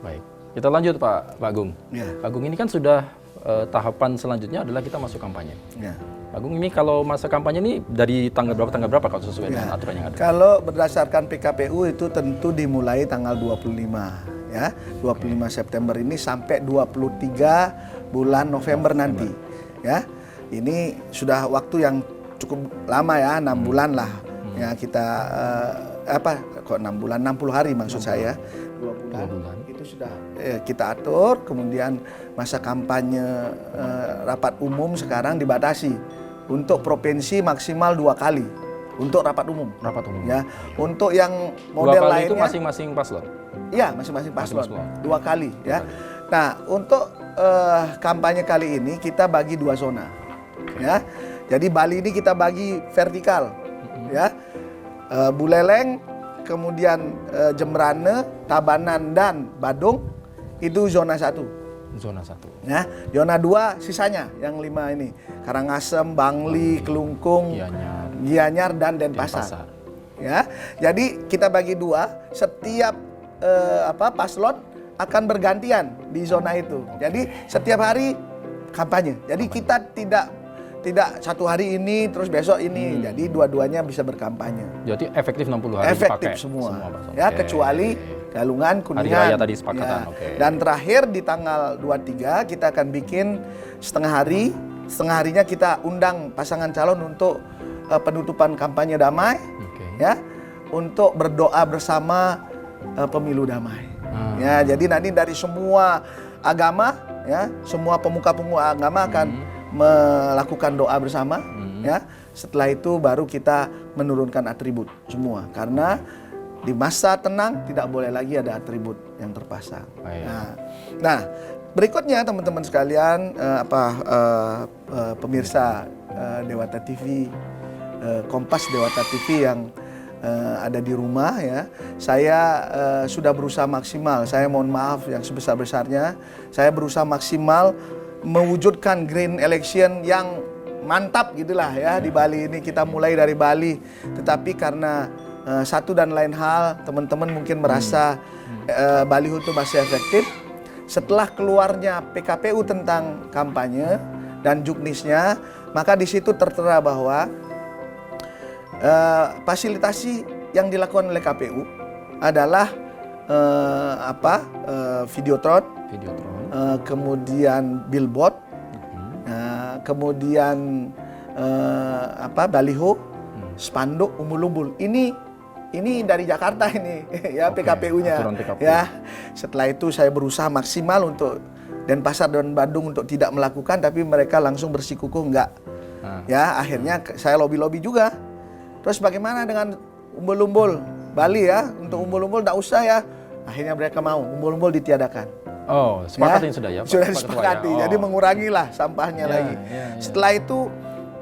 Baik, kita lanjut Pak Agung. Ya. Pak Agung, ini kan sudah tahapan selanjutnya adalah kita masuk kampanye. Ya. Pak Agung, ini kalau masa kampanye ini dari tanggal berapa kalau sesuai dengan aturan yang ada? Kalau berdasarkan PKPU itu tentu dimulai tanggal 25 ya. 25 September ini sampai 23 bulan November nanti. Ya. Ini sudah waktu yang cukup lama ya, 6 bulan lah. Ya kita 6 bulan, 60 hari maksud saya. 2 bulan. Itu sudah kita atur, kemudian masa kampanye rapat umum sekarang dibatasi untuk provinsi maksimal 2 kali untuk rapat umum. Rapat umum. Ya, untuk yang model 2 kali lainnya itu masing-masing paslon. Iya, masing-masing paslon. 2 kali ya. 2 kali. Nah, untuk kampanye kali ini kita bagi 2 zona. Ya. Jadi Bali ini kita bagi vertikal. Ya. Buleleng, kemudian Jembrane, Tabanan dan Badung itu zona 1. Zona 1. Ya, zona 2 sisanya yang 5 ini. Karangasem, Bangli, Kelungkung, Gianyar dan Denpasar. Ya. Jadi kita bagi 2, setiap paslon akan bergantian di zona itu. Jadi setiap hari kampanye. Jadi kita tidak satu hari ini terus besok ini. Jadi dua-duanya bisa berkampanye. Jadi efektif 60 hari efektif dipakai semua. Pak. Ya, kecuali Galungan, Kuningan. Hari raya tadi sepakatan. Ya. Dan terakhir di tanggal 23 kita akan bikin setengah hari. Setengah harinya kita undang pasangan calon untuk penutupan kampanye damai. Ya. Untuk berdoa bersama pemilu damai. Ya, jadi nanti dari semua agama ya, semua pemuka-pemuka agama akan melakukan doa bersama ya. Setelah itu baru kita menurunkan atribut semua, karena di masa tenang tidak boleh lagi ada atribut yang terpasang. Nah, berikutnya teman-teman sekalian, pemirsa Dewata TV, Kompas Dewata TV yang ada di rumah ya, saya sudah berusaha maksimal. Saya mohon maaf yang sebesar-besarnya. Saya berusaha maksimal mewujudkan green election yang mantap gitulah ya di Bali ini. Kita mulai dari Bali, tetapi karena satu dan lain hal teman-teman mungkin merasa baliho itu masih efektif. Setelah keluarnya PKPU tentang kampanye dan juknisnya, maka di situ tertera bahwa fasilitasi yang dilakukan oleh KPU adalah videotron, kemudian billboard, kemudian baliho, spanduk, umbul-umbul. Ini dari Jakarta ini ya, PKPU-nya. Ya. Setelah itu saya berusaha maksimal untuk Denpasar dan Bandung untuk tidak melakukan, tapi mereka langsung bersikukuh enggak. Ya, akhirnya saya lobby-lobby juga. Terus bagaimana dengan umbul-umbul Bali ya? Untuk umbul-umbul enggak usah ya. Akhirnya mereka mau umbul-umbul ditiadakan. Oh, sepakatin sudah ya? Sudah disepakati. Ya? Jadi mengurangilah sampahnya lagi. Setelah itu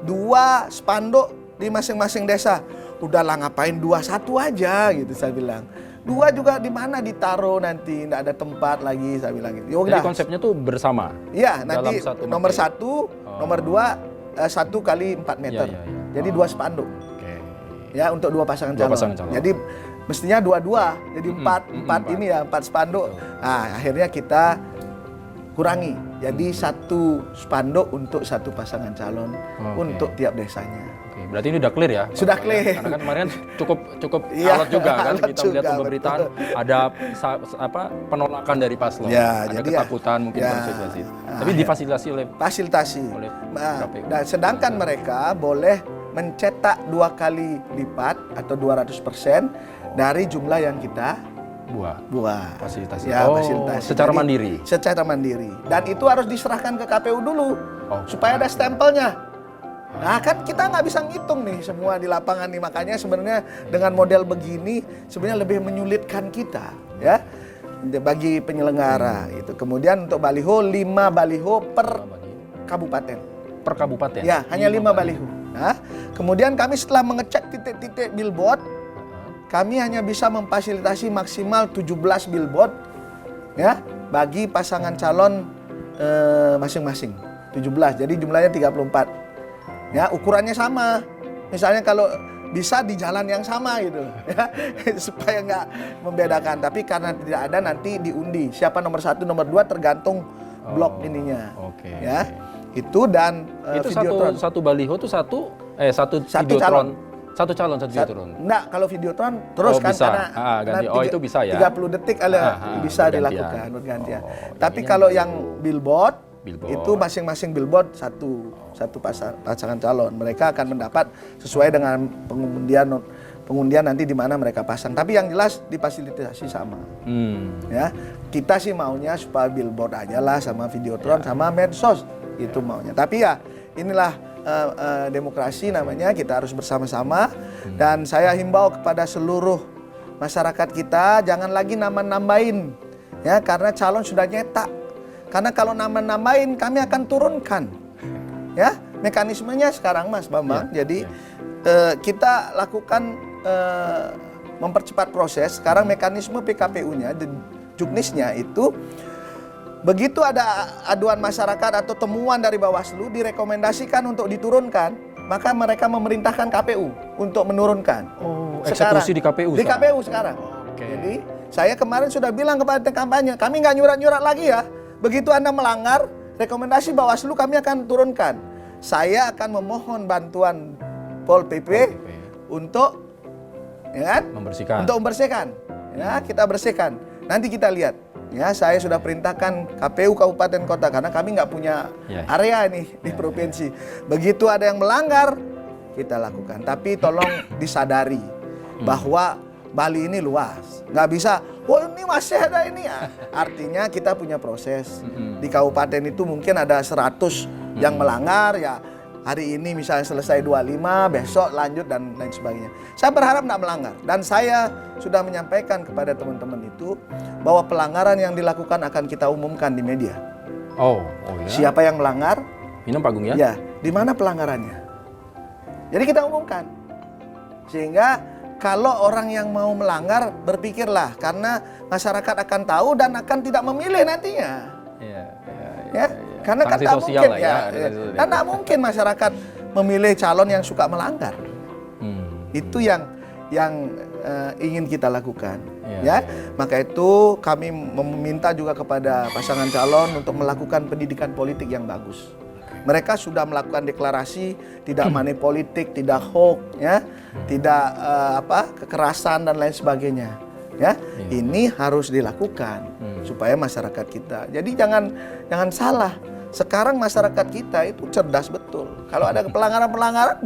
2 spanduk di masing-masing desa. Udahlah ngapain 2, 1 aja gitu saya bilang. 2 juga di mana ditaruh nanti, enggak ada tempat lagi saya bilang gitu. Jadi konsepnya tuh bersama. Iya, nanti nomor 1, nomor 2 1 kali 4 meter. Jadi 2 spanduk. Ya, untuk 2 pasangan calon. Jadi mestinya 2-2, jadi 4 ini ya, 4 spanduk. Nah, akhirnya kita kurangi. Jadi 1 spanduk untuk 1 pasangan calon untuk tiap desanya. Berarti ini udah clear ya? Sudah clear. Karena kan kemarin cukup alot juga kan, kita melihat pemberitaan ada penolakan dari paslon, ada ketakutan mungkin konstitusi. Tapi difasilitasi oleh KPU. Nah, sedangkan mereka boleh mencetak 2 kali lipat atau 200% dari jumlah yang kita buat. Fasilitasi. Ya, fasilitasi. Secara mandiri. Secara mandiri. Dan itu harus diserahkan ke KPU dulu supaya ada stempelnya. Nah, kan kita nggak bisa ngitung nih semua di lapangan nih, makanya sebenarnya dengan model begini sebenarnya lebih menyulitkan kita ya bagi penyelenggara itu. Kemudian untuk baliho 5 baliho per kabupaten. Per kabupaten? Ya, hanya 5 baliho. Nah, kemudian kami setelah mengecek titik-titik billboard, kami hanya bisa memfasilitasi maksimal 17 billboard ya bagi pasangan calon masing-masing. 17. Jadi jumlahnya 34. Ya, ukurannya sama. Misalnya kalau bisa di jalan yang sama gitu ya, supaya nggak membedakan. Tapi karena tidak ada, nanti diundi siapa nomor 1 nomor 2 tergantung blok ininya. Ya itu, dan itu Videotron. satu baliho tuh satu Videotron. Satu calon, satu Videotron. Enggak, kalau Videotron terus kan bisa. karena ganti. Itu bisa ya. 30 detik bisa dilakukan bergantian. Tapi kalau yang billboard itu masing-masing billboard satu pasangan calon. Mereka akan mendapat sesuai dengan pengundian nanti di mana mereka pasang. Tapi yang jelas difasilitasi sama. Ya, kita sih maunya supaya billboard aja lah sama Videotron sama medsos itu maunya. Tapi ya inilah demokrasi namanya, kita harus bersama-sama. Dan saya himbau kepada seluruh masyarakat kita, jangan lagi nambahin ya, karena calon sudah nyetak. Karena kalau nambahin kami akan turunkan ya mekanismenya sekarang, Mas Bambang. Jadi kita lakukan mempercepat proses. Sekarang mekanisme PKPU-nya, juknisnya itu, begitu ada aduan masyarakat atau temuan dari Bawaslu direkomendasikan untuk diturunkan, maka mereka memerintahkan KPU untuk menurunkan. Eksekusi di KPU. Di KPU sekarang. Jadi saya kemarin sudah bilang kepada tim kampanye, kami nggak nyurat-nyurat lagi ya. Begitu Anda melanggar rekomendasi Bawaslu, kami akan turunkan. Saya akan memohon bantuan Pol PP untuk, ya kan? Untuk membersihkan. Ya, kita bersihkan. Nanti kita lihat. Ya, saya sudah perintahkan KPU kabupaten kota, karena kami nggak punya area nih di provinsi. Begitu ada yang melanggar, kita lakukan. Tapi tolong disadari bahwa Bali ini luas. Nggak bisa, ini masih ada ini ya. Artinya kita punya proses. Di kabupaten itu mungkin ada 100 yang melanggar ya. Hari ini misalnya selesai 25, besok lanjut dan lain sebagainya. Saya berharap tidak melanggar. Dan saya sudah menyampaikan kepada teman-teman itu bahwa pelanggaran yang dilakukan akan kita umumkan di media. Oh ya? Siapa yang melanggar? Minum Pak Agung ya? Ya, di mana pelanggarannya? Jadi kita umumkan. Sehingga kalau orang yang mau melanggar, berpikirlah. Karena masyarakat akan tahu dan akan tidak memilih nantinya. Ya. Karena kan tak mungkin kan tak mungkin masyarakat memilih calon yang suka melanggar. Itu yang ingin kita lakukan. Maka itu kami meminta juga kepada pasangan calon untuk melakukan pendidikan politik yang bagus. Mereka sudah melakukan deklarasi tidak money politik, tidak hoax, ya, tidak kekerasan dan lain sebagainya. Ya, ini harus dilakukan supaya masyarakat kita. Jadi jangan salah. Sekarang masyarakat kita itu cerdas betul. Kalau ada pelanggaran-pelanggaran,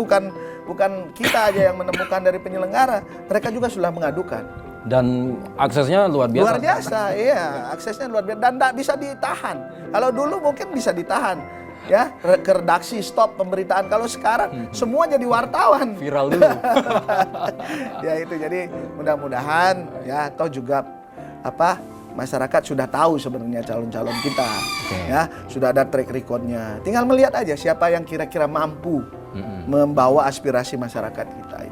bukan kita aja yang menemukan dari penyelenggara, mereka juga sudah mengadukan. Dan aksesnya luar biasa. Luar biasa, iya, aksesnya luar biasa dan tidak bisa ditahan. Kalau dulu mungkin bisa ditahan. Ya, ke redaksi stop pemberitaan. Kalau sekarang semua jadi wartawan. Viral dulu. Ya itu, jadi mudah-mudahan ya, atau juga masyarakat sudah tahu sebenarnya calon-calon kita. Ya, sudah ada track recordnya. Tinggal melihat aja siapa yang kira-kira mampu membawa aspirasi masyarakat kita.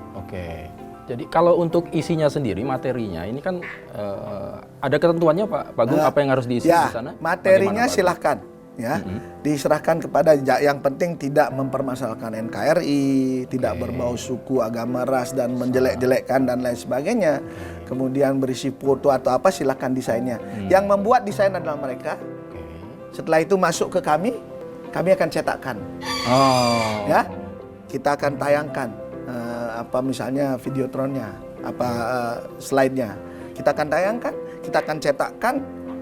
Jadi kalau untuk isinya sendiri, materinya ini kan ada ketentuannya Pak Agung, apa yang harus diisi di sana? Materinya silahkan. Ya, diserahkan kepada, yang penting tidak mempermasalahkan NKRI, tidak berbau suku, agama, ras dan menjelek-jelekkan dan lain sebagainya. Kemudian berisi foto atau apa, silakan desainnya. Yang membuat desain adalah mereka. Setelah itu masuk ke kami akan cetakkan. Ya, kita akan tayangkan misalnya Videotronnya, slide-nya. Kita akan tayangkan, kita akan cetakkan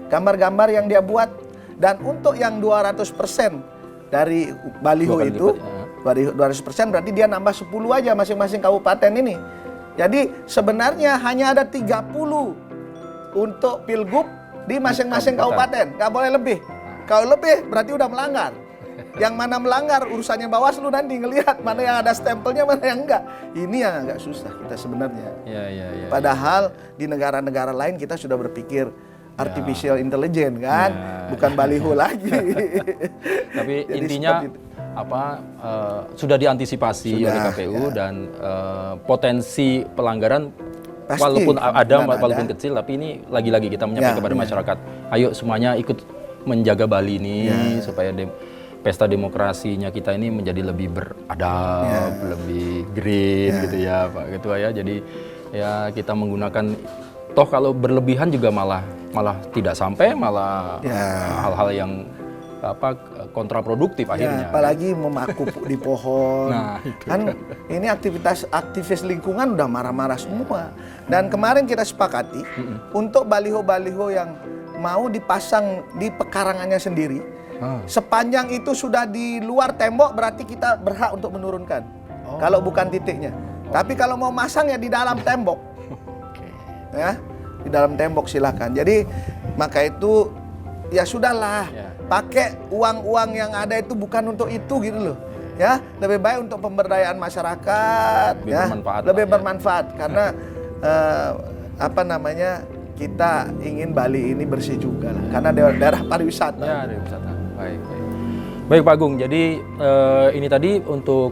gambar-gambar yang dia buat. Dan untuk yang 200% dari baliho itu, 200% berarti dia nambah 10 aja masing-masing kabupaten ini. Jadi sebenarnya hanya ada 30 untuk pilgub di masing-masing kabupaten, nggak boleh lebih. Kalau lebih berarti udah melanggar. Yang mana melanggar urusannya Bawaslu, nanti ngelihat mana yang ada stempelnya, mana yang enggak. Ini yang agak susah kita sebenarnya. Padahal di negara-negara lain kita sudah berpikir artificial intelligence kan, bukan baliho lagi. Tapi jadi intinya sudah diantisipasi oleh KPU dan potensi pelanggaran pasti, walaupun ada walaupun kecil, tapi ini lagi-lagi kita menyampaikan kepada masyarakat, ayo semuanya ikut menjaga Bali ini supaya pesta demokrasinya kita ini menjadi lebih beradab, lebih green gitu ya Pak Ketua ya. Jadi ya kita menggunakan, toh kalau berlebihan juga malah tidak sampai, malah hal-hal yang kontraproduktif akhirnya. Apalagi memaku di pohon. Nah, kan ini aktivis lingkungan udah marah-marah semua. Dan kemarin kita sepakati untuk baliho-baliho yang mau dipasang di pekarangannya sendiri. Sepanjang itu sudah di luar tembok berarti kita berhak untuk menurunkan. Kalau bukan titiknya. Tapi kalau mau masang ya di dalam tembok. Ya, di dalam tembok silakan. Jadi maka itu ya sudahlah. Pakai uang-uang yang ada itu bukan untuk itu gitu loh. Ya, lebih baik untuk pemberdayaan masyarakat, lebih bermanfaat karena kita ingin Bali ini bersih juga lah, karena daerah pariwisata. Ya, daerah wisata. Baik Pak Agung, jadi ini tadi untuk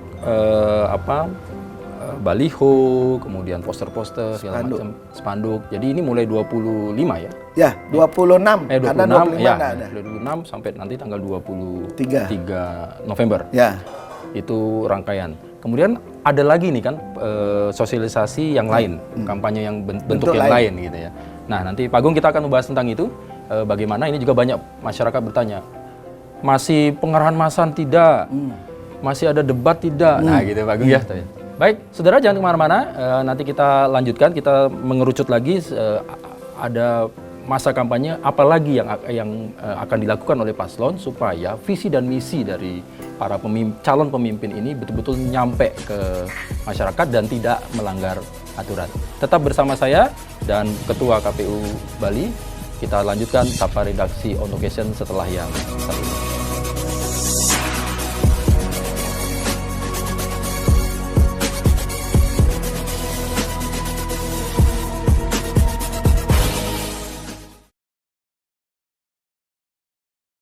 baliho, kemudian poster-poster, segala macam, spanduk. Jadi ini mulai 25 ya? Ya, 26. 26, karena 25 ya, ada. 26 sampai nanti tanggal 23 November. Ya. Itu rangkaian. Kemudian ada lagi nih kan sosialisasi yang lain, kampanye yang bentuk yang lain gitu ya. Nah, nanti Pak Agung kita akan membahas tentang itu. Bagaimana ini juga banyak masyarakat bertanya. Masih pengerahan massal tidak? Masih ada debat tidak? Nah, gitu Pak Agung ya. Baik, saudara jangan kemana-mana. Nanti kita lanjutkan, kita mengerucut lagi ada masa kampanye apalagi yang akan dilakukan oleh paslon supaya visi dan misi dari para calon pemimpin ini betul-betul nyampe ke masyarakat dan tidak melanggar aturan. Tetap bersama saya dan Ketua KPU Bali. Kita lanjutkan Sapa Redaksi On Location setelah yang satu ini.